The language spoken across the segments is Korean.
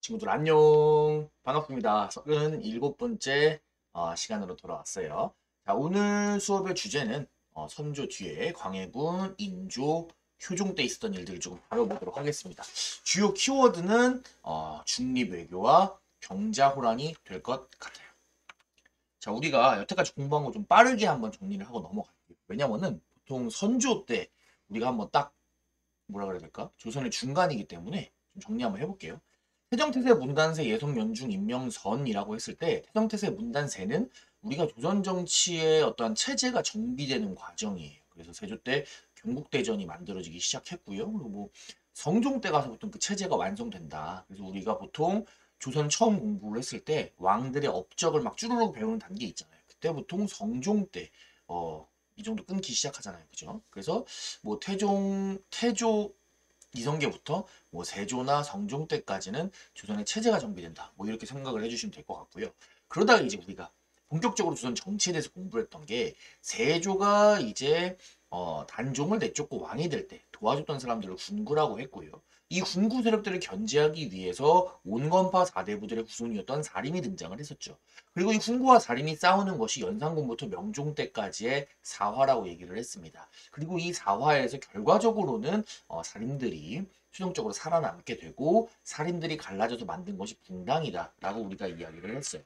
친구들 안녕. 반갑습니다. 37번째 시간으로 돌아왔어요. 자, 오늘 수업의 주제는 선조 뒤에 광해군, 인조, 효종 때 있었던 일들을 조금 다뤄보도록 하겠습니다. 주요 키워드는 중립외교와 병자호란이 될 것 같아요. 자, 우리가 여태까지 공부한 거 좀 빠르게 한번 정리를 하고 넘어갈게요. 왜냐면은 보통 선조 때 우리가 한번 딱 뭐라 그래야 될까? 조선의 중간이기 때문에 좀 정리 한번 해볼게요. 태정태세 문단세 예성연중 임명선이라고 했을 때 태정태세 문단세는 우리가 조선 정치의 어떠한 체제가 정비되는 과정이에요. 그래서 세조 때 경국대전이 만들어지기 시작했고요. 그리고 뭐 성종 때 가서부터 그 체제가 완성된다. 그래서 우리가 보통 조선 처음 공부를 했을 때 왕들의 업적을 막 쭈루룩 배우는 단계 있잖아요. 그때 보통 성종 때 이 정도 끊기 시작하잖아요. 그죠? 그래서 뭐 태조 이성계부터 뭐 세조나 성종 때까지는 조선의 체제가 정비된다. 뭐 이렇게 생각을 해주시면 될 것 같고요. 그러다가 이제 우리가 본격적으로 조선 정치에 대해서 공부를 했던 게 세조가 이제 단종을 내쫓고 왕이 될 때 도와줬던 사람들을 군구라고 했고요. 이 군구 세력들을 견제하기 위해서 온건파 사대부들의 후손이었던 사림이 등장을 했었죠. 그리고 이 군구와 사림이 싸우는 것이 연산군부터 명종 때까지의 사화라고 얘기를 했습니다. 그리고 이 사화에서 결과적으로는 살인들이 최종적으로 살아남게 되고 살인들이 갈라져서 만든 것이 붕당이다라고 우리가 이야기를 했어요.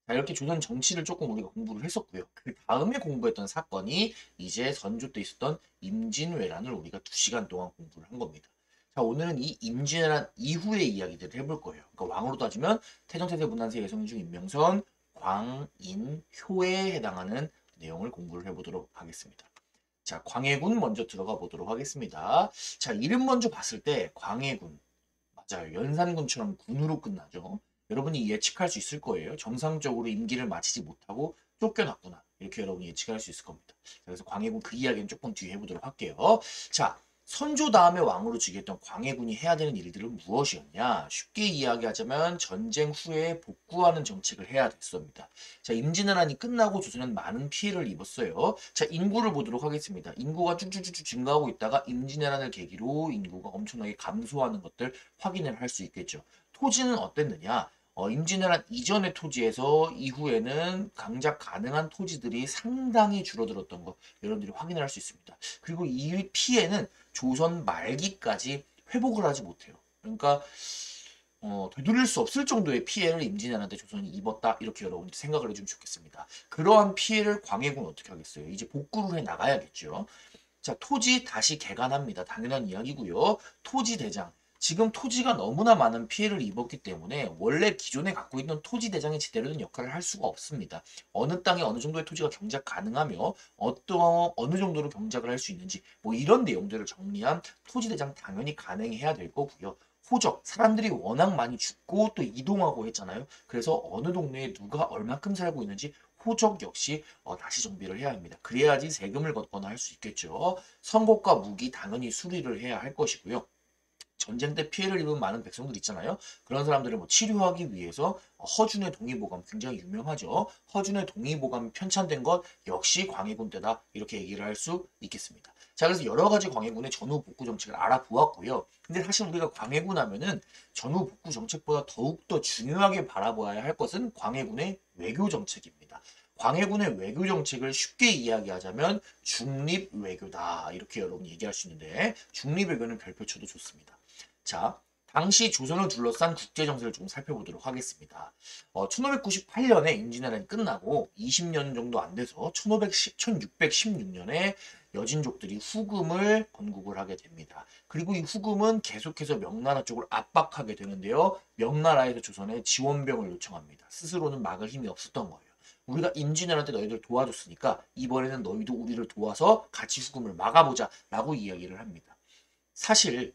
자, 이렇게 조선 정치를 조금 우리가 공부를 했었고요. 그 다음에 공부했던 사건이 이제 선조 때 있었던 임진왜란을 우리가 2시간 동안 공부를 한 겁니다. 자, 오늘은 이 임진왜란 이후의 이야기들을 해볼 거예요. 그러니까 왕으로 따지면 태정태세 문단세 예성중 임명선 광인효에 해당하는 내용을 공부를 해보도록 하겠습니다. 자, 광해군 먼저 들어가 보도록 하겠습니다. 자, 이름 먼저 봤을 때 광해군. 맞아요. 연산군처럼 군으로 끝나죠. 여러분이 예측할 수 있을 거예요. 정상적으로 임기를 마치지 못하고 쫓겨났구나. 이렇게 여러분이 예측할 수 있을 겁니다. 그래서 광해군 그 이야기는 조금 뒤에 해보도록 할게요. 자, 선조 다음에 왕으로 즉위했던 광해군이 해야 되는 일들은 무엇이었냐? 쉽게 이야기하자면 전쟁 후에 복구하는 정책을 해야 됐습니다. 자, 임진왜란이 끝나고 조선은 많은 피해를 입었어요. 자, 인구를 보도록 하겠습니다. 인구가 쭉쭉쭉 증가하고 있다가 임진왜란을 계기로 인구가 엄청나게 감소하는 것들 확인을 할 수 있겠죠. 토지는 어땠느냐? 임진왜란 이전의 토지에서 이후에는 강작 가능한 토지들이 상당히 줄어들었던 거 여러분들이 확인을 할 수 있습니다. 그리고 이 피해는 조선 말기까지 회복을 하지 못해요. 그러니까 되돌릴 수 없을 정도의 피해를 임진왜란 때 조선이 입었다 이렇게 여러분들 생각을 해주면 좋겠습니다. 그러한 피해를 광해군은 어떻게 하겠어요? 이제 복구를 해 나가야겠죠. 자, 토지 다시 개간합니다. 당연한 이야기고요. 토지 대장. 지금 토지가 너무나 많은 피해를 입었기 때문에 원래 기존에 갖고 있는 토지 대장이 제대로 된 역할을 할 수가 없습니다. 어느 땅에 어느 정도의 토지가 경작 가능하며 어느 정도로 경작을 할 수 있는지 뭐 이런 내용들을 정리한 토지 대장 당연히 가능해야 될 거고요. 호적, 사람들이 워낙 많이 죽고 또 이동하고 했잖아요. 그래서 어느 동네에 누가 얼마큼 살고 있는지 호적 역시 다시 정비를 해야 합니다. 그래야지 세금을 걷거나 할 수 있겠죠. 선곡과 무기 당연히 수리를 해야 할 것이고요. 전쟁 때 피해를 입은 많은 백성들 있잖아요. 그런 사람들을 뭐 치료하기 위해서 허준의 동의보감 굉장히 유명하죠. 허준의 동의보감이 편찬된 것 역시 광해군 때다 이렇게 얘기를 할 수 있겠습니다. 자, 그래서 여러 가지 광해군의 전후 복구 정책을 알아보았고요. 근데 사실 우리가 광해군 하면은 전후 복구 정책보다 더욱더 중요하게 바라봐야 할 것은 광해군의 외교 정책입니다. 광해군의 외교 정책을 쉽게 이야기하자면 중립 외교다 이렇게 여러분이 얘기할 수 있는데 중립 외교는 별표 쳐도 좋습니다. 자, 당시 조선을 둘러싼 국제 정세를 좀 살펴보도록 하겠습니다. 1598년에 임진왜란이 끝나고 20년 정도 안 돼서 1616년에 여진족들이 후금을 건국을 하게 됩니다. 그리고 이 후금은 계속해서 명나라 쪽을 압박하게 되는데요. 명나라에서 조선에 지원병을 요청합니다. 스스로는 막을 힘이 없었던 거예요. 우리가 임진왜란 때 너희들 도와줬으니까 이번에는 너희도 우리를 도와서 같이 후금을 막아보자 라고 이야기를 합니다. 사실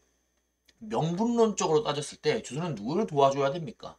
명분론적으로 따졌을 때 조선은 누구를 도와줘야 됩니까?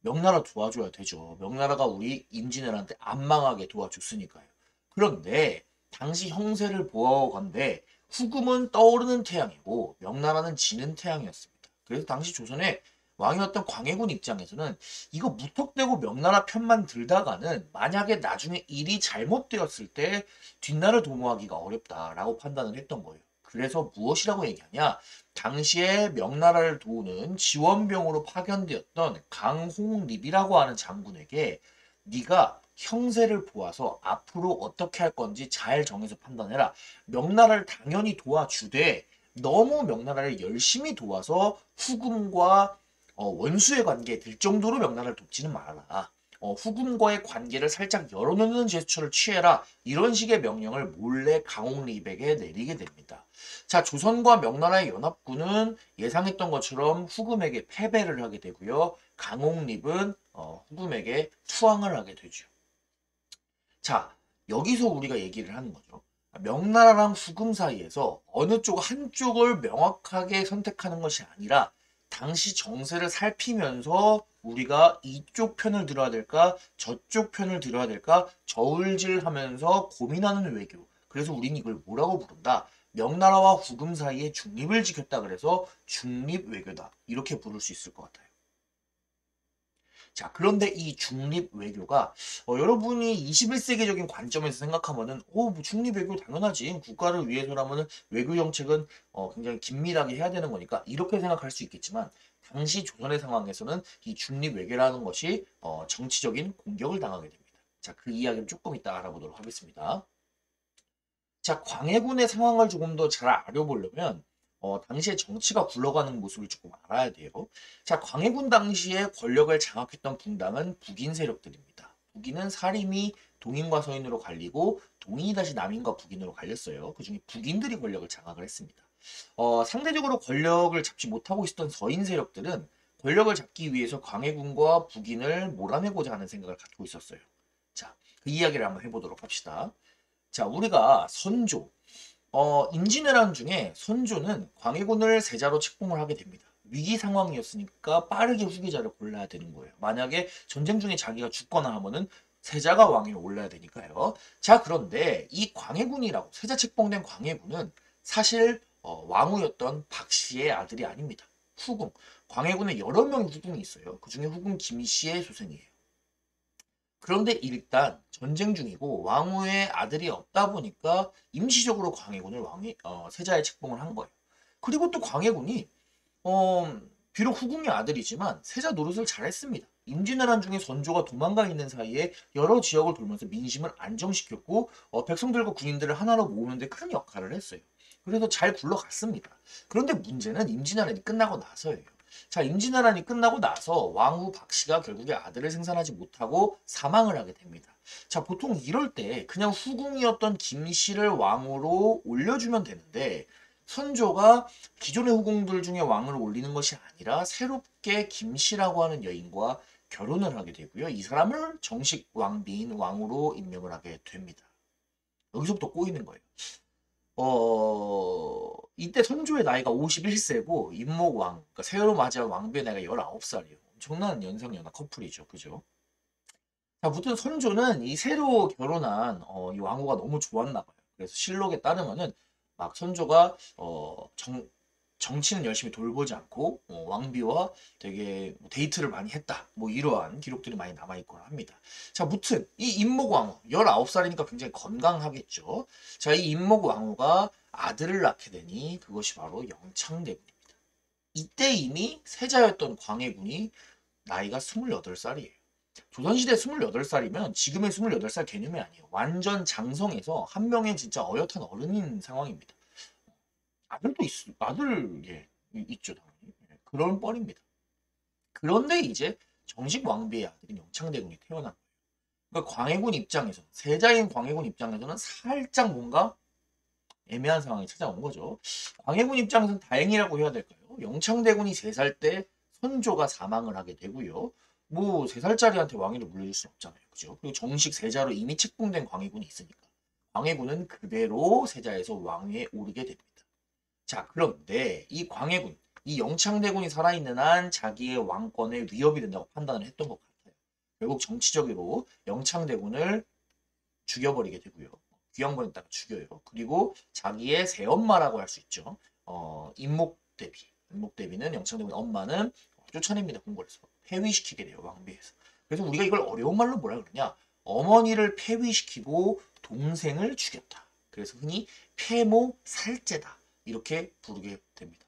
명나라 도와줘야 되죠. 명나라가 우리 임진왜란 때 안 망하게 도와줬으니까요. 그런데 당시 형세를 보아건대 후금은 떠오르는 태양이고 명나라는 지는 태양이었습니다. 그래서 당시 조선의 왕이었던 광해군 입장에서는 이거 무턱대고 명나라 편만 들다가는 만약에 나중에 일이 잘못되었을 때 뒷날을 도모하기가 어렵다라고 판단을 했던 거예요. 그래서 무엇이라고 얘기하냐? 당시에 명나라를 도우는 지원병으로 파견되었던 강홍립이라고 하는 장군에게 네가 형세를 보아서 앞으로 어떻게 할 건지 잘 정해서 판단해라. 명나라를 당연히 도와주되 너무 명나라를 열심히 도와서 후금과 원수의 관계에 들 정도로 명나라를 돕지는 말아라. 후금과의 관계를 살짝 열어놓는 제스처를 취해라. 이런 식의 명령을 몰래 강홍립에게 내리게 됩니다. 자, 조선과 명나라의 연합군은 예상했던 것처럼 후금에게 패배를 하게 되고요. 강홍립은 후금에게 투항을 하게 되죠. 자, 여기서 우리가 얘기를 하는 거죠. 명나라랑 후금 사이에서 어느 쪽 한쪽을 명확하게 선택하는 것이 아니라 당시 정세를 살피면서 우리가 이쪽 편을 들어야 될까 저쪽 편을 들어야 될까 저울질하면서 고민하는 외교. 그래서 우리는 이걸 뭐라고 부른다? 명나라와 후금 사이에 중립을 지켰다 그래서 중립 외교다. 이렇게 부를 수 있을 것 같아요. 자, 그런데 이 중립 외교가 여러분이 21세기적인 관점에서 생각하면은 뭐 중립 외교 당연하지. 국가를 위해서라면은 외교 정책은 굉장히 긴밀하게 해야 되는 거니까 이렇게 생각할 수 있겠지만 당시 조선의 상황에서는 이 중립 외교라는 것이 정치적인 공격을 당하게 됩니다. 자, 그 이야기를 조금 이따 알아보도록 하겠습니다. 자, 광해군의 상황을 조금 더 잘 알아보려면 당시에 정치가 굴러가는 모습을 조금 알아야 돼요. 자, 광해군 당시에 권력을 장악했던 분당은 북인 세력들입니다. 북인은 사림이 동인과 서인으로 갈리고 동인이 다시 남인과 북인으로 갈렸어요. 그중에 북인들이 권력을 장악을 했습니다. 상대적으로 권력을 잡지 못하고 있었던 서인 세력들은 권력을 잡기 위해서 광해군과 북인을 몰아내고자 하는 생각을 갖고 있었어요. 자, 그 이야기를 한번 해보도록 합시다. 자, 우리가 선조, 임진왜란 중에 선조는 광해군을 세자로 책봉을 하게 됩니다. 위기 상황이었으니까 빠르게 후계자를 골라야 되는 거예요. 만약에 전쟁 중에 자기가 죽거나 하면은 세자가 왕위에 올라야 되니까요. 자, 그런데 이 광해군이라고 세자 책봉된 광해군은 사실 왕후였던 박씨의 아들이 아닙니다. 후궁. 광해군에 여러 명의 후궁이 있어요. 그중에 후궁 김씨의 소생이에요. 그런데 일단 전쟁 중이고 왕후의 아들이 없다 보니까 임시적으로 광해군을 세자에 책봉을 한 거예요. 그리고 또 광해군이 비록 후궁의 아들이지만 세자 노릇을 잘했습니다. 임진왜란 중에 선조가 도망가 있는 사이에 여러 지역을 돌면서 민심을 안정시켰고 백성들과 군인들을 하나로 모으는데 큰 역할을 했어요. 그래서 잘 굴러갔습니다. 그런데 문제는 임진왜란이 끝나고 나서예요. 자, 임진왜란이 끝나고 나서 왕후 박씨가 결국에 아들을 생산하지 못하고 사망을 하게 됩니다. 자, 보통 이럴 때 그냥 후궁이었던 김씨를 왕으로 올려주면 되는데 선조가 기존의 후궁들 중에 왕을 올리는 것이 아니라 새롭게 김씨라고 하는 여인과 결혼을 하게 되고요. 이 사람을 정식 왕비인 왕으로 임명을 하게 됩니다. 여기서부터 꼬이는 거예요. 이때 선조의 나이가 51세고 임목왕, 그러니까 새로 맞이한 왕비의 나이가 19살이에요. 엄청난 연상연하 커플이죠. 그죠? 자, 무튼 선조는 이 새로 결혼한 이 왕후가 너무 좋았나 봐요. 그래서 실록에 따르면은 막 선조가 정치는 열심히 돌보지 않고 왕비와 되게 데이트를 많이 했다. 뭐 이러한 기록들이 많이 남아있거나 합니다. 자, 무튼 이 임목왕후 19살이니까 굉장히 건강하겠죠. 자, 이 임목왕후가 아들을 낳게 되니 그것이 바로 영창대군입니다. 이때 이미 세자였던 광해군이 나이가 28살이에요. 조선시대 28살이면 지금의 28살 개념이 아니에요. 완전 장성에서 한 명의 진짜 어엿한 어른인 상황입니다. 아들, 예, 있죠, 당연히. 예, 그런 뻘입니다. 그런데 이제 정식 왕비의 아들인 영창대군이 태어난 거예요. 그러니까 광해군 입장에서, 세자인 광해군 입장에서는 살짝 뭔가 애매한 상황이 찾아온 거죠. 광해군 입장에서는 다행이라고 해야 될까요? 영창대군이 3살 때 선조가 사망을 하게 되고요. 뭐 3살짜리한테 왕위를 물려줄 수는 없잖아요. 그죠? 그리고 정식 세자로 이미 책봉된 광해군이 있으니까. 광해군은 그대로 세자에서 왕위에 오르게 됩니다. 자, 그런데 이 광해군, 이 영창대군이 살아있는 한 자기의 왕권에 위협이 된다고 판단을 했던 것 같아요. 결국 정치적으로 영창대군을 죽여버리게 되고요. 귀양본에다가 죽여요. 그리고 자기의 새엄마라고 할 수 있죠. 임목대비. 임목대비는 영창대군 엄마는 쫓아냅니다. 궁궐에서. 폐위시키게 돼요. 왕비에서. 그래서 우리가 이걸 어려운 말로 뭐라 그러냐. 어머니를 폐위시키고 동생을 죽였다. 그래서 흔히 폐모살제다. 이렇게 부르게 됩니다.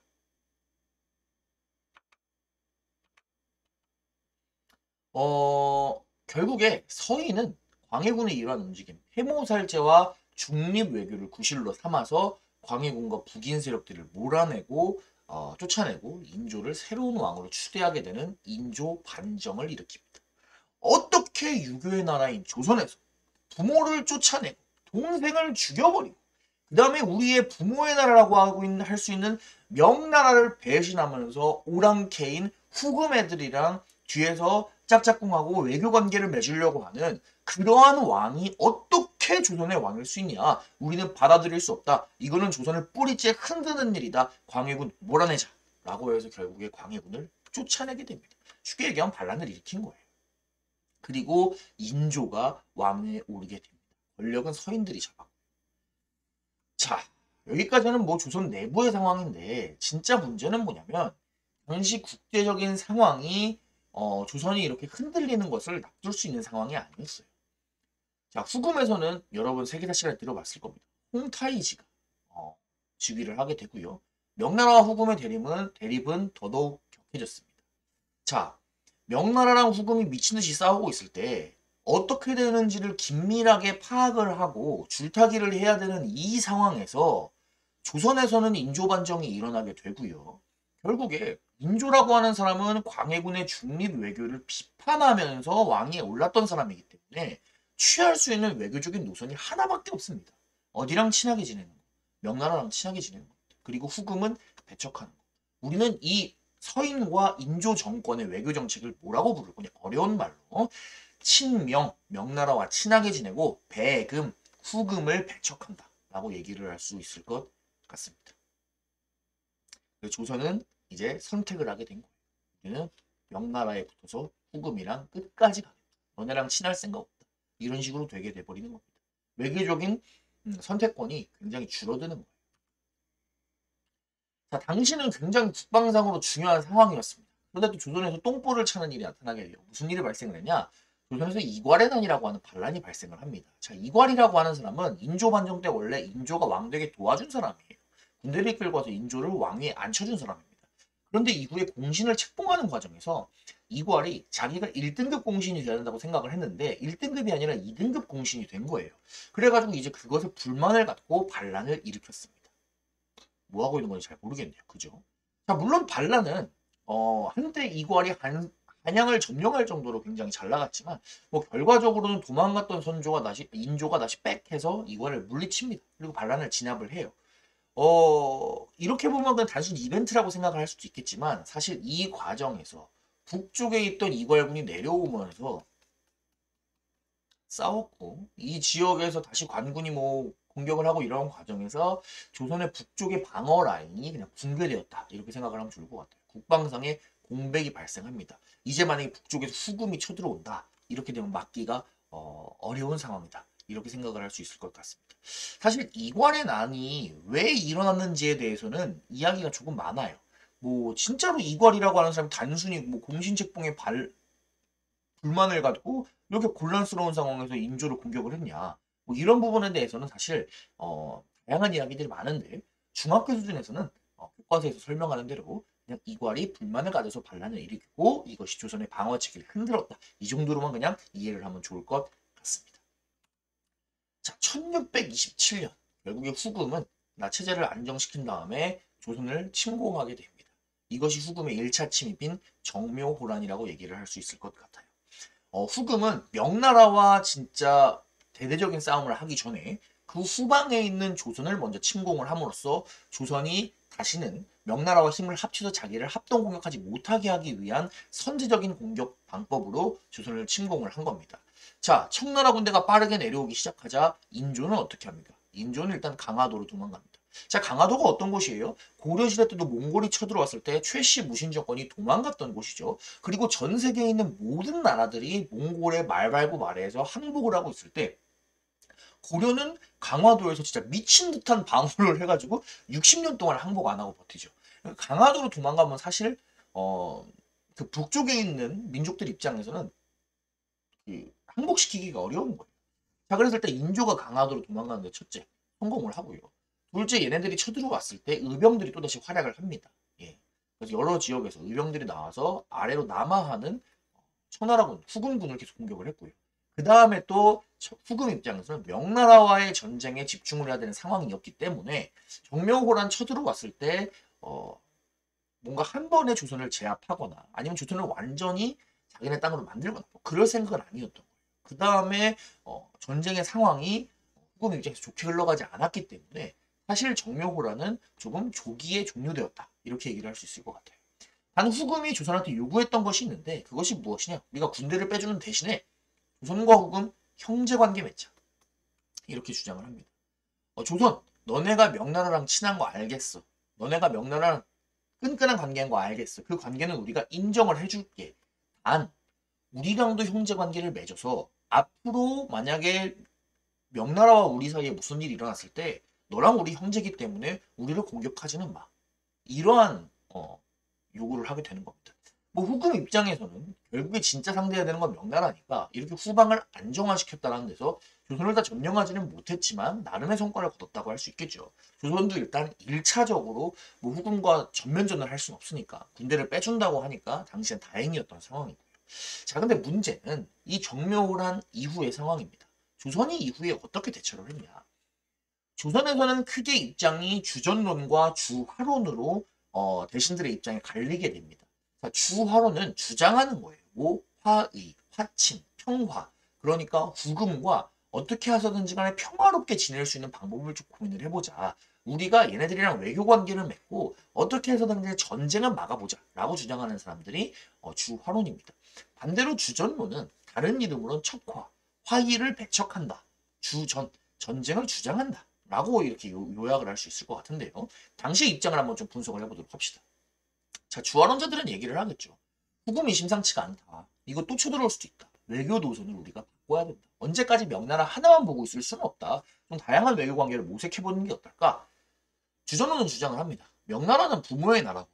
결국에 서인은 광해군의 이러한 움직임, 해모살제와 중립외교를 구실로 삼아서 광해군과 북인 세력들을 몰아내고 쫓아내고 인조를 새로운 왕으로 추대하게 되는 인조 반정을 일으킵니다. 어떻게 유교의 나라인 조선에서 부모를 쫓아내고 동생을 죽여버리고 그 다음에 우리의 부모의 나라라고 하고 있는 할 수 있는 명나라를 배신하면서 오랑캐인 후금 애들이랑 뒤에서 짝짝꿍하고 외교 관계를 맺으려고 하는 그러한 왕이 어떻게 조선의 왕일 수 있냐? 우리는 받아들일 수 없다. 이거는 조선을 뿌리째 흔드는 일이다. 광해군 몰아내자. 라고 해서 결국에 광해군을 쫓아내게 됩니다. 쉽게 얘기하면 반란을 일으킨 거예요. 그리고 인조가 왕위에 오르게 됩니다. 권력은 서인들이 잡았고. 자, 여기까지는 뭐 조선 내부의 상황인데 진짜 문제는 뭐냐면 당시 국제적인 상황이 조선이 이렇게 흔들리는 것을 놔둘 수 있는 상황이 아니었어요. 자, 후금에서는 여러분 세계사 시간에 들어봤을 겁니다. 홍타이지가 즉위를 하게 되고요. 명나라와 후금의 대립은 더더욱 격해졌습니다. 자, 명나라랑 후금이 미친듯이 싸우고 있을 때 어떻게 되는지를 긴밀하게 파악을 하고 줄타기를 해야 되는 이 상황에서 조선에서는 인조반정이 일어나게 되고요. 결국에 인조라고 하는 사람은 광해군의 중립 외교를 비판하면서 왕위에 올랐던 사람이기 때문에 취할 수 있는 외교적인 노선이 하나밖에 없습니다. 어디랑 친하게 지내는 거, 명나라랑 친하게 지내는 거, 그리고 후금은 배척하는 거. 우리는 이 서인과 인조 정권의 외교 정책을 뭐라고 부를 거냐? 어려운 말로 친명, 명나라와 친하게 지내고 배금, 후금을 배척한다 라고 얘기를 할 수 있을 것 같습니다. 조선은 이제 선택을 하게 된 거예요. 우리는 명나라에 붙어서 후금이랑 끝까지 가겠다. 너네랑 친할 생각 없다. 이런 식으로 되게 돼버리는 겁니다. 외교적인 선택권이 굉장히 줄어드는 거예요. 자, 당시는 굉장히 국방상으로 중요한 상황이었습니다. 그런데 또 조선에서 똥볼을 차는 일이 나타나게 돼요. 무슨 일이 발생을 했냐? 조선에서 이괄해난이라고 하는 반란이 발생을 합니다. 자, 이괄이라고 하는 사람은 인조 반정 때 원래 인조가 왕되게 도와준 사람이에요. 군대를 이끌고 와서 인조를 왕위에 앉혀준 사람입니다. 그런데 이후에 공신을 책봉하는 과정에서 이괄이 자기가 1등급 공신이 되어야 된다고 생각을 했는데 1등급이 아니라 2등급 공신이 된 거예요. 그래가지고 이제 그것에 불만을 갖고 반란을 일으켰습니다. 뭐 하고 있는 건지 잘 모르겠네요. 그죠? 자, 물론 반란은 한때 이괄이 한양을 점령할 정도로 굉장히 잘 나갔지만 뭐 결과적으로는 도망갔던 인조가 다시 백해서 이괄을 물리칩니다. 그리고 반란을 진압을 해요. 이렇게 보면 그냥 단순 이벤트라고 생각을 할 수도 있겠지만 사실 이 과정에서 북쪽에 있던 이괄군이 내려오면서 싸웠고 이 지역에서 다시 관군이 뭐 공격을 하고 이런 과정에서 조선의 북쪽의 방어 라인이 그냥 붕괴되었다 이렇게 생각을 하면 좋을 것 같아요. 국방상의 공백이 발생합니다. 이제 만약에 북쪽에서 후금이 쳐들어온다 이렇게 되면 막기가 어려운 상황이다 이렇게 생각을 할 수 있을 것 같습니다. 사실 이괄의 난이 왜 일어났는지에 대해서는 이야기가 조금 많아요. 뭐 진짜로 이괄이라고 하는 사람이 단순히 뭐 공신책봉에 불만을 갖고 이렇게 곤란스러운 상황에서 인조를 공격을 했냐. 뭐 이런 부분에 대해서는 사실 다양한 이야기들이 많은데 중학교 수준에서는 교과서에서 설명하는 대로 그냥 이괄이 불만을 가져서 반란을 일으키고 이것이 조선의 방어체계를 흔들었다. 이 정도로만 그냥 이해를 하면 좋을 것 같습니다. 자, 1627년 결국에 후금은 나체제를 안정시킨 다음에 조선을 침공하게 됩니다. 이것이 후금의 1차 침입인 정묘호란이라고 얘기를 할 수 있을 것 같아요. 후금은 명나라와 진짜 대대적인 싸움을 하기 전에 그 후방에 있는 조선을 먼저 침공을 함으로써 조선이 다시는 명나라와 힘을 합쳐서 자기를 합동 공격하지 못하게 하기 위한 선제적인 공격 방법으로 조선을 침공을 한 겁니다. 자, 청나라 군대가 빠르게 내려오기 시작하자 인조는 어떻게 합니까? 인조는 일단 강화도로 도망갑니다. 자, 강화도가 어떤 곳이에요? 고려시대 때도 몽골이 쳐들어왔을 때 최씨 무신 정권이 도망갔던 곳이죠. 그리고 전 세계에 있는 모든 나라들이 몽골의 말발굽 아래에서 항복을 하고 있을 때 고려는 강화도에서 진짜 미친 듯한 방어를 해가지고 60년 동안 항복 안 하고 버티죠. 강화도로 도망가면 사실 그 북쪽에 있는 민족들 입장에서는 항복시키기가 어려운 거예요. 자, 그래서 일단 인조가 강화도로 도망가는데 첫째 성공을 하고요. 둘째, 얘네들이 쳐들어왔을 때 의병들이 또다시 활약을 합니다. 예. 그래서 여러 지역에서 의병들이 나와서 아래로 남하하는 청나라군, 후금군을 계속 공격을 했고요. 그 다음에 또 후금 입장에서는 명나라와의 전쟁에 집중을 해야 되는 상황이었기 때문에 정명호란 쳐들어왔을 때 뭔가 한 번에 조선을 제압하거나 아니면 조선을 완전히 자기네 땅으로 만들거나 뭐 그럴 생각은 아니었던 거예요. 그 다음에 전쟁의 상황이 후금 입장에서 좋게 흘러가지 않았기 때문에 사실 정명호란은 조금 조기에 종료되었다. 이렇게 얘기를 할 수 있을 것 같아요. 단 후금이 조선한테 요구했던 것이 있는데 그것이 무엇이냐? 우리가 군대를 빼주는 대신에 조선과 후금 형제관계 맺자. 이렇게 주장을 합니다. 조선, 너네가 명나라랑 친한 거 알겠어. 너네가 명나라랑 끈끈한 관계인 거 알겠어. 그 관계는 우리가 인정을 해줄게. 단 우리랑도 형제관계를 맺어서 앞으로 만약에 명나라와 우리 사이에 무슨 일이 일어났을 때 너랑 우리 형제기 때문에 우리를 공격하지는 마. 이러한 요구를 하게 되는 겁니다. 뭐 후금 입장에서는 결국에 진짜 상대해야 되는 건 명나라니까 이렇게 후방을 안정화시켰다는 데서 조선을 다 점령하지는 못했지만 나름의 성과를 거뒀다고 할 수 있겠죠. 조선도 일단 1차적으로 뭐 후금과 전면전을 할 수는 없으니까 군대를 빼준다고 하니까 당시엔 다행이었던 상황이고요. 자, 근데 문제는 이 정묘호란 이후의 상황입니다. 조선이 이후에 어떻게 대처를 했냐. 조선에서는 크게 입장이 주전론과 주화론으로 대신들의 입장이 갈리게 됩니다. 자, 주화론은 주장하는 거예요. 뭐 화의, 화친, 평화. 그러니까 후금과 어떻게 해서든지 간에 평화롭게 지낼 수 있는 방법을 좀 고민을 해보자. 우리가 얘네들이랑 외교 관계를 맺고 어떻게 해서든지 전쟁을 막아보자 라고 주장하는 사람들이 주화론입니다. 반대로 주전론은 다른 이름으로는 척화, 화의를 배척한다. 주전, 전쟁을 주장한다. 라고 이렇게 요약을 할 수 있을 것 같은데요. 당시의 입장을 한번 좀 분석을 해보도록 합시다. 자, 주화론자들은 얘기를 하겠죠. 후금이 심상치가 않다. 이거 또 쳐들어올 수도 있다. 외교 노선을 우리가 바꿔야 된다. 언제까지 명나라 하나만 보고 있을 수는 없다. 좀 다양한 외교 관계를 모색해보는 게 어떨까? 주전론은 주장을 합니다. 명나라는 부모의 나라고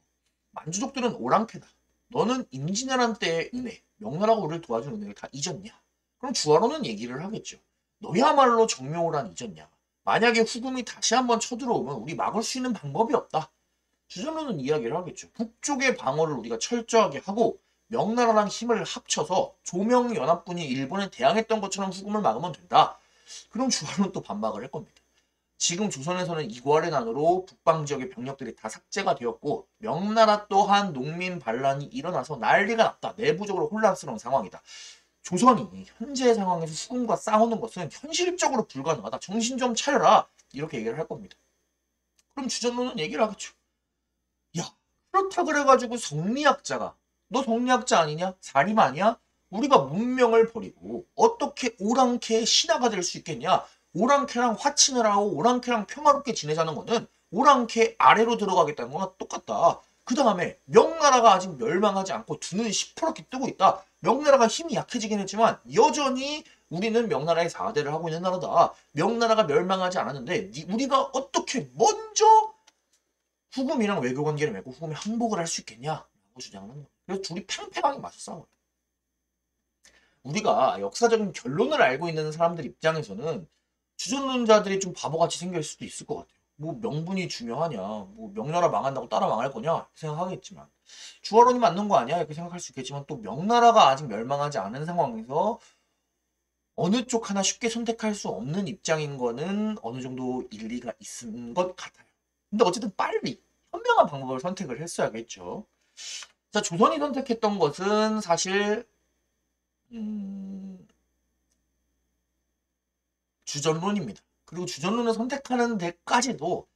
만주족들은 오랑캐다. 너는 임진왜란 때의 은혜, 명나라가 우리를 도와준 은혜를 다 잊었냐? 그럼 주화론은 얘기를 하겠죠. 너야말로 정묘호란 잊었냐? 만약에 후금이 다시 한번 쳐들어오면 우리 막을 수 있는 방법이 없다. 주전론은 이야기를 하겠죠. 북쪽의 방어를 우리가 철저하게 하고 명나라랑 힘을 합쳐서 조명연합군이 일본에 대항했던 것처럼 후금을 막으면 된다. 그럼 주화론은 또 반박을 할 겁니다. 지금 조선에서는 이괄의 난으로 북방 지역의 병력들이 다 삭제가 되었고 명나라 또한 농민 반란이 일어나서 난리가 났다. 내부적으로 혼란스러운 상황이다. 조선이 현재 상황에서 후금과 싸우는 것은 현실적으로 불가능하다. 정신 좀 차려라. 이렇게 얘기를 할 겁니다. 그럼 주전론은 얘기를 하겠죠. 야, 그렇다 그래가지고 성리학자가 너 성리학자 아니냐? 사림 아니야? 우리가 문명을 버리고 어떻게 오랑캐의 신하가 될 수 있겠냐? 오랑캐랑 화친을 하고 오랑캐랑 평화롭게 지내자는 거는 오랑캐 아래로 들어가겠다는 거랑 똑같다. 그 다음에 명나라가 아직 멸망하지 않고 두 눈이 시퍼렇게 뜨고 있다. 명나라가 힘이 약해지긴 했지만 여전히 우리는 명나라의 4대를 하고 있는 나라다. 명나라가 멸망하지 않았는데 우리가 어떻게 먼저 후금이랑 외교 관계를 맺고 후금이 항복을 할 수 있겠냐라고 주장을 합니다. 그래서 둘이 팽팽하게 맞서 싸워요. 우리가 역사적인 결론을 알고 있는 사람들 입장에서는 주전론자들이 좀 바보같이 생길 수도 있을 것 같아요. 뭐 명분이 중요하냐, 뭐 명나라 망한다고 따라 망할 거냐 생각하겠지만 주화론이 맞는 거 아니야 이렇게 생각할 수 있겠지만 또 명나라가 아직 멸망하지 않은 상황에서 어느 쪽 하나 쉽게 선택할 수 없는 입장인 거는 어느 정도 일리가 있는 것 같아요. 근데 어쨌든 빨리 현명한 방법을 선택을 했어야겠죠. 자, 조선이 선택했던 것은 사실 주전론입니다. 그리고 주전론을 선택하는 데까지도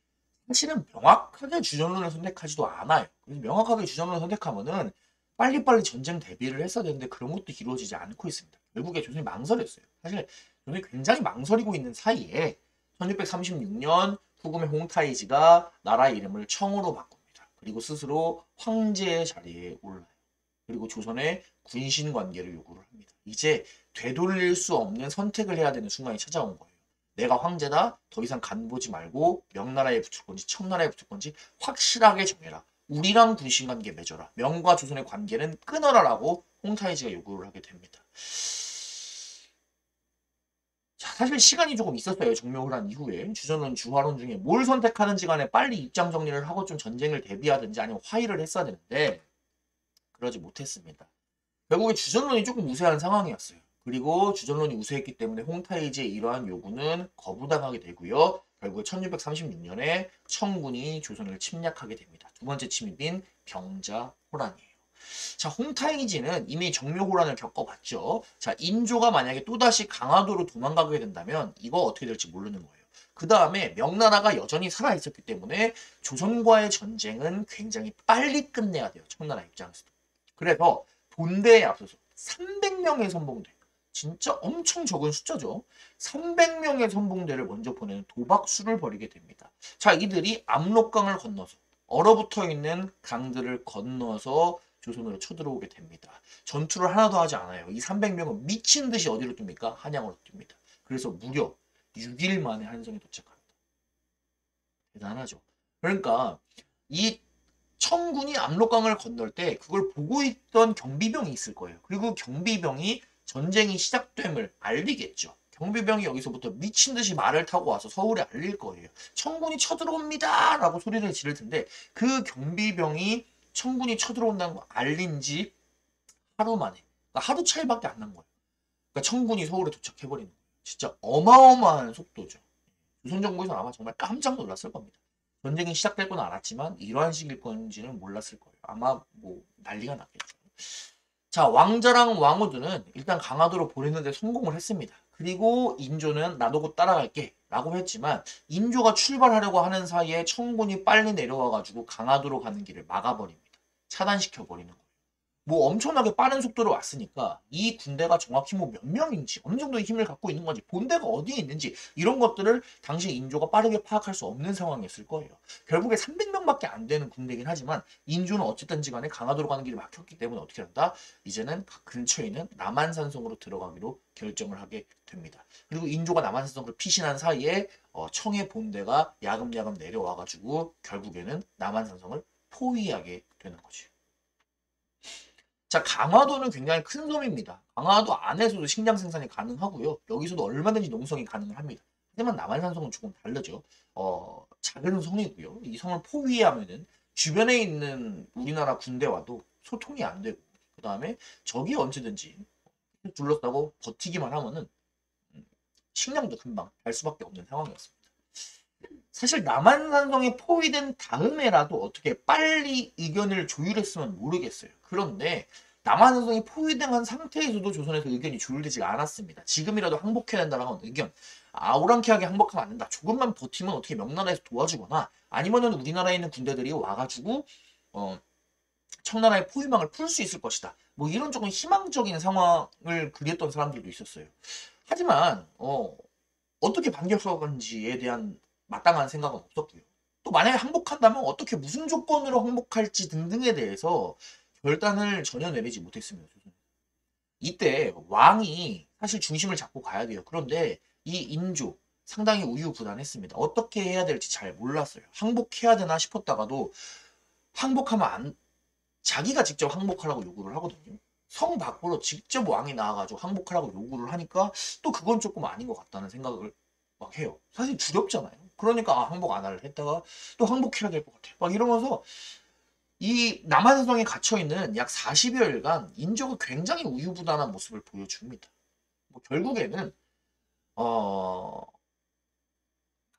사실은 명확하게 주전론을 선택하지도 않아요. 그래서 명확하게 주전론을 선택하면은 빨리빨리 전쟁 대비를 했어야 되는데 그런 것도 이루어지지 않고 있습니다. 결국에 조선이 망설였어요. 사실 조선이 굉장히 망설이고 있는 사이에 1636년 후금의 홍타이지가 나라 이름을 청으로 바꿉니다. 그리고 스스로 황제의 자리에 올라요. 그리고 조선의 군신 관계를 요구를 합니다. 이제 되돌릴 수 없는 선택을 해야 되는 순간이 찾아온 거예요. 내가 황제다. 더 이상 간 보지 말고 명나라에 붙을 건지 청나라에 붙을 건지 확실하게 정해라. 우리랑 군신 관계 맺어라. 명과 조선의 관계는 끊어라라고 홍타이지가 요구를 하게 됩니다. 자, 사실 시간이 조금 있었어요. 정묘호란 이후에. 주전론, 주화론 중에 뭘 선택하는지 간에 빨리 입장 정리를 하고 좀 전쟁을 대비하든지 아니면 화의를 했어야 되는데 그러지 못했습니다. 결국에 주전론이 조금 우세한 상황이었어요. 그리고 주전론이 우세했기 때문에 홍타이지의 이러한 요구는 거부당하게 되고요. 결국에 1636년에 청군이 조선을 침략하게 됩니다. 두 번째 침입인 병자호란이에요. 자, 홍타이지는 이미 정묘호란을 겪어봤죠. 자, 인조가 만약에 또다시 강화도로 도망가게 된다면 이거 어떻게 될지 모르는 거예요. 그 다음에 명나라가 여전히 살아있었기 때문에 조선과의 전쟁은 굉장히 빨리 끝내야 돼요. 청나라 입장에서도. 그래서 본대에 앞서서 300명의 선봉대, 진짜 엄청 적은 숫자죠. 300명의 선봉대를 먼저 보내는 도박수를 벌이게 됩니다. 자, 이들이 압록강을 건너서 얼어붙어 있는 강들을 건너서 조선으로 쳐들어오게 됩니다. 전투를 하나도 하지 않아요. 이 300명은 미친 듯이 어디로 뜁니까? 한양으로 뜁니다. 그래서 무려 6일 만에 한성에 도착합니다. 대단하죠. 그러니까 이 청군이 압록강을 건널 때 그걸 보고 있던 경비병이 있을 거예요. 그리고 경비병이 전쟁이 시작됨을 알리겠죠. 경비병이 여기서부터 미친 듯이 말을 타고 와서 서울에 알릴 거예요. 청군이 쳐들어옵니다! 라고 소리를 지를 텐데 그 경비병이 청군이 쳐들어온다는 거 알린 지 하루 만에, 그러니까 하루 차이밖에 안 난 거예요. 그러니까 청군이 서울에 도착해버리는 거예요. 진짜 어마어마한 속도죠. 조선 정부에서는 아마 정말 깜짝 놀랐을 겁니다. 전쟁이 시작될 건 알았지만 이러한 식일 건지는 몰랐을 거예요. 아마 뭐 난리가 났겠죠. 자, 왕자랑 왕후들은 일단 강화도로 보내는데 성공을 했습니다. 그리고 인조는 나도 곧 따라갈게 라고 했지만 인조가 출발하려고 하는 사이에 청군이 빨리 내려와가지고 강화도로 가는 길을 막아버립니다. 차단시켜버리는 거예요. 뭐 엄청나게 빠른 속도로 왔으니까 이 군대가 정확히 뭐 몇 명인지 어느 정도의 힘을 갖고 있는 건지 본대가 어디에 있는지 이런 것들을 당시 인조가 빠르게 파악할 수 없는 상황이었을 거예요. 결국에 300명밖에 안 되는 군대긴 하지만 인조는 어쨌든지 간에 강화도로 가는 길이 막혔기 때문에 어떻게 한다? 이제는 근처에 있는 남한산성으로 들어가기로 결정을 하게 됩니다. 그리고 인조가 남한산성을 피신한 사이에 청의 본대가 야금야금 내려와가지고 결국에는 남한산성을 포위하게 되는 거죠. 자, 강화도는 굉장히 큰 섬입니다. 강화도 안에서도 식량 생산이 가능하고요. 여기서도 얼마든지 농성이 가능을 합니다. 하지만 남한산성은 조금 다르죠. 작은 성이고요. 이 성을 포위하면은 주변에 있는 우리나라 군대와도 소통이 안 되고, 그 다음에 적이 언제든지 둘러싸고 버티기만 하면은 식량도 금방 갈 수밖에 없는 상황이었습니다. 사실 남한산성에 포위된 다음에라도 어떻게 빨리 의견을 조율했으면 모르겠어요. 그런데 남한산성이 포위된 상태에서도 조선에서 의견이 조율되지 않았습니다. 지금이라도 항복해야 된다라는 의견. 아우랑키하게 항복하면 안 된다. 조금만 버티면 어떻게 명나라에서 도와주거나 아니면은 우리나라에 있는 군대들이 와가지고 청나라의 포위망을 풀 수 있을 것이다. 뭐 이런 조금 희망적인 상황을 그렸던 사람들도 있었어요. 하지만 어떻게 반격하건지에 대한 마땅한 생각은 없었고요. 또 만약에 항복한다면 어떻게 무슨 조건으로 항복할지 등등에 대해서 결단을 전혀 내리지 못했습니다. 이때 왕이 사실 중심을 잡고 가야 돼요. 그런데 이 인조 상당히 우유부단했습니다. 어떻게 해야 될지 잘 몰랐어요. 항복해야 되나 싶었다가도 항복하면 자기가 직접 항복하라고 요구를 하거든요. 성 밖으로 직접 왕이 나와가지고 항복하라고 요구를 하니까 또 그건 조금 아닌 것 같다는 생각을 막 해요. 사실 두렵잖아요. 그러니까 항복 안 할래 했다가 또 항복해야 될 것 같아. 막 이러면서 이 남한산성에 갇혀있는 약 40여일간 인조가 굉장히 우유부단한 모습을 보여줍니다. 뭐 결국에는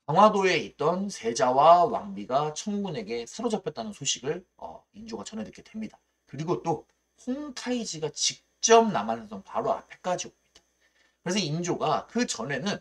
강화도에 있던 세자와 왕비가 청군에게 사로잡혔다는 소식을 인조가 전해 듣게 됩니다. 그리고 또 홍타이지가 직접 남한산성 바로 앞에까지 옵니다. 그래서 인조가 그 전에는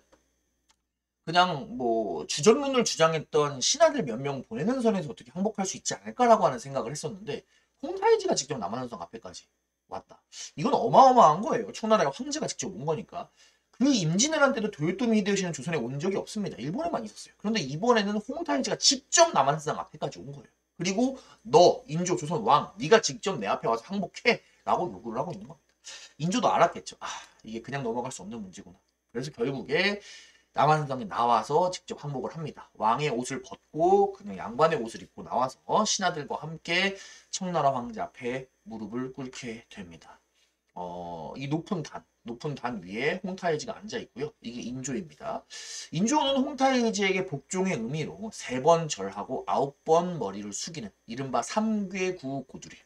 그냥 뭐 주전론을 주장했던 신하들 몇 명 보내는 선에서 어떻게 항복할 수 있지 않을까라고 하는 생각을 했었는데 홍타이지가 직접 남한산성 앞에까지 왔다. 이건 어마어마한 거예요. 청나라의 황제가 직접 온 거니까. 그 임진왜란 때도 도요토미 히데요시는 조선에 온 적이 없습니다. 일본에만 있었어요. 그런데 이번에는 홍타이지가 직접 남한산성 앞에까지 온 거예요. 그리고 너 인조 조선 왕 네가 직접 내 앞에 와서 항복해 라고 요구를 하고 있는 겁니다. 인조도 알았겠죠. 이게 그냥 넘어갈 수 없는 문제구나. 그래서 결국에 남한산성에 나와서 직접 항복을 합니다. 왕의 옷을 벗고 그냥 양반의 옷을 입고 나와서 신하들과 함께 청나라 황제 앞에 무릎을 꿇게 됩니다. 이 높은 단 위에 홍타이지가 앉아 있고요. 이게 인조입니다. 인조는 홍타이지에게 복종의 의미로 3번 절하고 9번 머리를 숙이는 이른바 삼괴구 고두리예요.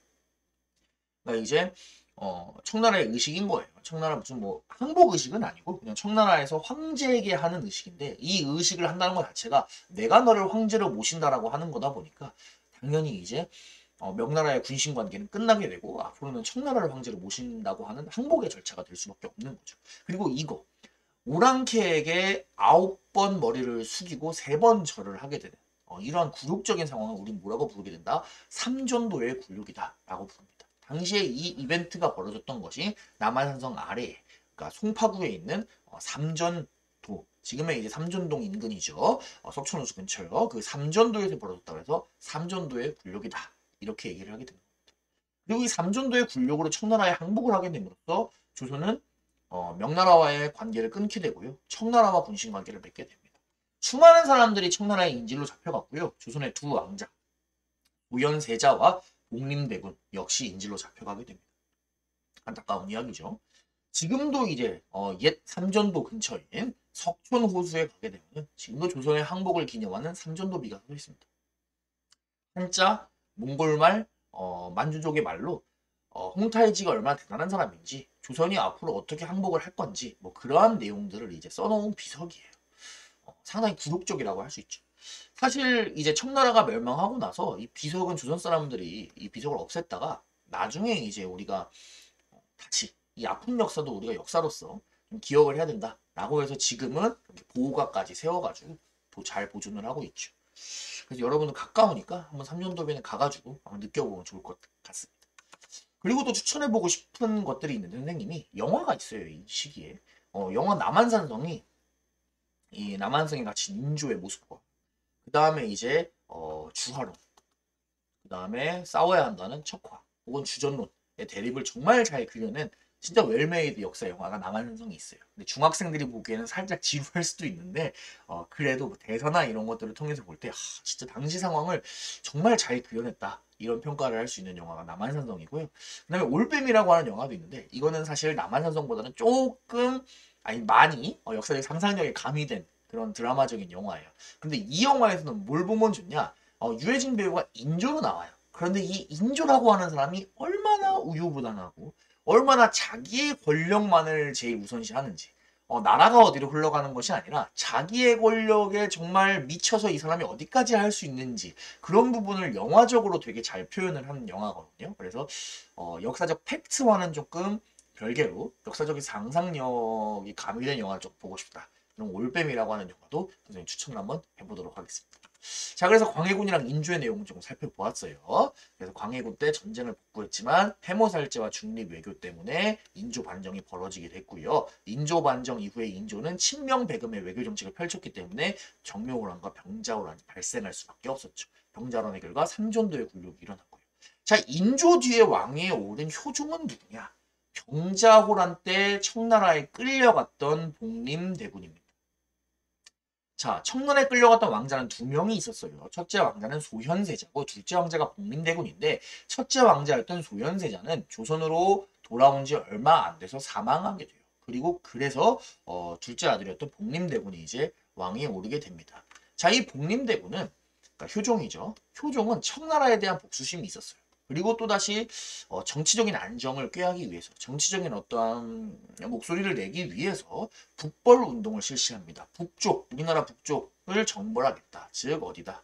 그러니까 이제 청나라의 의식인 거예요. 청나라 무슨 뭐 항복 의식은 아니고 그냥 청나라에서 황제에게 하는 의식인데 이 의식을 한다는 것 자체가 내가 너를 황제로 모신다라고 하는 거다 보니까 당연히 이제 명나라의 군신 관계는 끝나게 되고 앞으로는 청나라를 황제로 모신다고 하는 항복의 절차가 될 수밖에 없는 거죠. 그리고 이거 오랑캐에게 9번 머리를 숙이고 3번 절을 하게 되는 이러한 굴욕적인 상황을 우린 뭐라고 부르게 된다? 삼전도의 굴욕이다 라고 부릅니다. 당시에 이 이벤트가 벌어졌던 것이 남한산성 아래에 그러니까 송파구에 있는 삼전도 지금의 이제 삼전동 인근이죠. 석촌호수 근처요. 그 삼전도에서 벌어졌다고 해서 삼전도의 굴욕이다. 이렇게 얘기를 하게 됩니다. 그리고 이 삼전도의 굴욕으로 청나라에 항복을 하게 됨으로써 조선은 명나라와의 관계를 끊게 되고요. 청나라와 군신 관계를 맺게 됩니다. 수많은 사람들이 청나라의 인질로 잡혀갔고요. 조선의 두 왕자 우연세자와 복림대군 역시 인질로 잡혀가게 됩니다. 안타까운 이야기죠. 지금도 이제 옛 삼전도 근처인 석촌호수에 가게 되면 지금도 조선의 항복을 기념하는 삼전도비가 서 있습니다. 한자 몽골말 만주족의 말로 홍타이지가 얼마나 대단한 사람인지 조선이 앞으로 어떻게 항복을 할 건지 뭐 그러한 내용들을 이제 써놓은 비석이에요. 상당히 굴욕적이라고 할 수 있죠. 사실 이제 청나라가 멸망하고 나서 이 비석은 조선 사람들이 이 비석을 없앴다가 나중에 이제 우리가 다시 이 아픈 역사도 우리가 역사로서 좀 기억을 해야 된다라고 해서 지금은 보호각까지 세워가지고 잘 보존을 하고 있죠. 그래서 여러분들 가까우니까 한번 삼전도변에 가가지고 한번 느껴보면 좋을 것 같습니다. 그리고 또 추천해보고 싶은 것들이 있는데 선생님이 영화가 있어요. 이 시기에 영화 남한산성이 이 남한성에 갇힌 인조의 모습과 그 다음에 이제 주화론 그 다음에 싸워야 한다는 척화 혹은 주전론의 대립을 정말 잘 그려낸 진짜 웰메이드 역사 영화가 남한산성이 있어요. 근데 중학생들이 보기에는 살짝 지루할 수도 있는데 그래도 뭐 대사나 이런 것들을 통해서 볼 때 진짜 당시 상황을 정말 잘 그려냈다 이런 평가를 할 수 있는 영화가 남한산성이고요. 그 다음에 올빼미라고 하는 영화도 있는데 이거는 사실 남한산성보다는 조금 아니 많이 역사적 상상력에 가미된 그런 드라마적인 영화예요. 근데 이 영화에서는 뭘 보면 좋냐? 유해진 배우가 인조로 나와요. 그런데 이 인조라고 하는 사람이 얼마나 우유부단하고 얼마나 자기의 권력만을 제일 우선시하는지 나라가 어디로 흘러가는 것이 아니라 자기의 권력에 정말 미쳐서 이 사람이 어디까지 할 수 있는지 그런 부분을 영화적으로 되게 잘 표현을 하는 영화거든요. 그래서 역사적 팩트와는 조금 별개로 역사적인 상상력이 가미된 영화를 좀 보고 싶다. 그럼 올빼미라고 하는 영화도 선생님 추천을 한번 해보도록 하겠습니다. 자, 그래서 광해군이랑 인조의 내용을 좀 살펴보았어요. 그래서 광해군 때 전쟁을 복구했지만 해모살제와 중립 외교 때문에 인조 반정이 벌어지게 됐고요. 인조 반정 이후에 인조는 친명배금의 외교 정책을 펼쳤기 때문에 정묘호란과 병자호란이 발생할 수밖에 없었죠. 병자호란의 결과 삼전도의 굴욕이 일어났고요. 자, 인조 뒤에 왕위에 오른 효종은 누구냐? 병자호란 때 청나라에 끌려갔던 복림대군입니다. 자, 청나라에 끌려갔던 왕자는 2명이 있었어요. 첫째 왕자는 소현세자고 둘째 왕자가 복림대군인데 첫째 왕자였던 소현세자는 조선으로 돌아온 지 얼마 안 돼서 사망하게 돼요. 그리고 그래서 둘째 아들이었던 복림대군이 이제 왕위에 오르게 됩니다. 자, 이 복림대군은 그러니까 효종이죠. 효종은 청나라에 대한 복수심이 있었어요. 그리고 또다시 정치적인 안정을 꾀하기 위해서 정치적인 어떠한 목소리를 내기 위해서 북벌 운동을 실시합니다. 북쪽, 우리나라 북쪽을 정벌하겠다. 즉 어디다?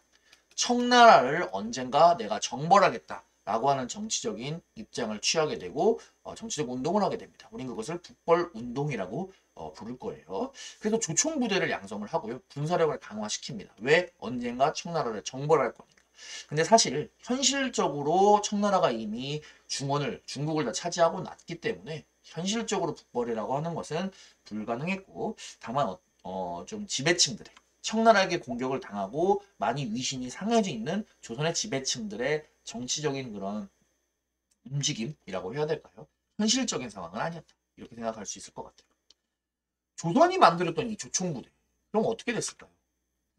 청나라를 언젠가 내가 정벌하겠다. 라고 하는 정치적인 입장을 취하게 되고 정치적 운동을 하게 됩니다. 우린 그것을 북벌 운동이라고 부를 거예요. 그래서 조총부대를 양성을 하고요. 군사력을 강화시킵니다. 왜? 언젠가 청나라를 정벌할 거니까. 근데 사실 현실적으로 청나라가 이미 중국을 다 차지하고 났기 때문에 현실적으로 북벌이라고 하는 것은 불가능했고 다만 좀 지배층들의 청나라에게 공격을 당하고 많이 위신이 상해져 있는 조선의 지배층들의 정치적인 그런 움직임이라고 해야 될까요? 현실적인 상황은 아니었다. 이렇게 생각할 수 있을 것 같아요. 조선이 만들었던 이 조총부대 그럼 어떻게 됐을까요?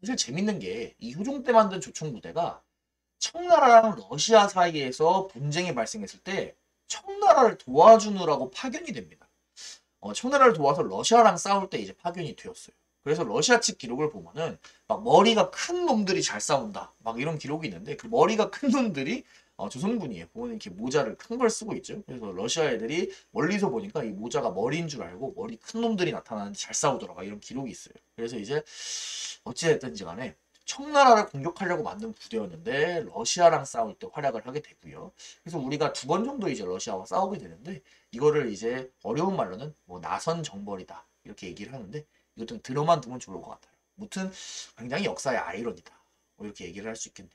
사실 재밌는 게 이 효종 때 만든 조총부대가 청나라랑 러시아 사이에서 분쟁이 발생했을 때 청나라를 도와주느라고 파견이 됩니다. 청나라를 도와서 러시아랑 싸울 때 이제 파견이 되었어요. 그래서 러시아 측 기록을 보면은 막 머리가 큰 놈들이 잘 싸운다. 막 이런 기록이 있는데 그 머리가 큰 놈들이 조선군이에요. 보면 이렇게 모자를 큰 걸 쓰고 있죠. 그래서 러시아 애들이 멀리서 보니까 이 모자가 머리인 줄 알고 머리 큰 놈들이 나타나는데 잘 싸우더라. 막 이런 기록이 있어요. 그래서 이제 어찌됐든지 간에 청나라를 공격하려고 만든 부대였는데 러시아랑 싸울 때 활약을 하게 되고요. 그래서 우리가 두 번 정도 이제 러시아와 싸우게 되는데 이거를 이제 어려운 말로는 뭐 나선 정벌이다 이렇게 얘기를 하는데 이것도 들어만 두면 좋을 것 같아요. 무튼 굉장히 역사의 아이러니다. 뭐 이렇게 얘기를 할 수 있겠네요.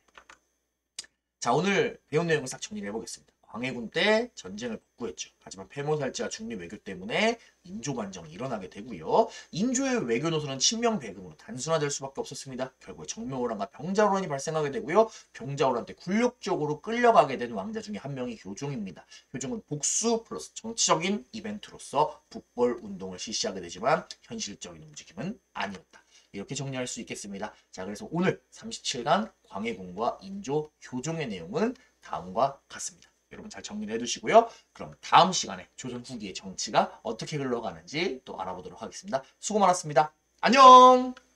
자, 오늘 배운 내용을 싹 정리를 해보겠습니다. 광해군 때 전쟁을 복구했죠. 하지만 폐모살제와 중립 외교 때문에 인조 반정이 일어나게 되고요. 인조의 외교 노선은 친명 배금으로 단순화될 수밖에 없었습니다. 결국에 정묘호란과 병자호란이 발생하게 되고요. 병자호란 때 굴욕적으로 끌려가게 된 왕자 중에 한 명이 효종입니다. 효종은 복수 플러스 정치적인 이벤트로서 북벌 운동을 실시하게 되지만 현실적인 움직임은 아니었다. 이렇게 정리할 수 있겠습니다. 자, 그래서 오늘 37강 광해군과 인조 효종의 내용은 다음과 같습니다. 여러분 잘 정리를 해두시고요. 그럼 다음 시간에 조선 후기의 정치가 어떻게 흘러가는지 또 알아보도록 하겠습니다. 수고 많았습니다. 안녕!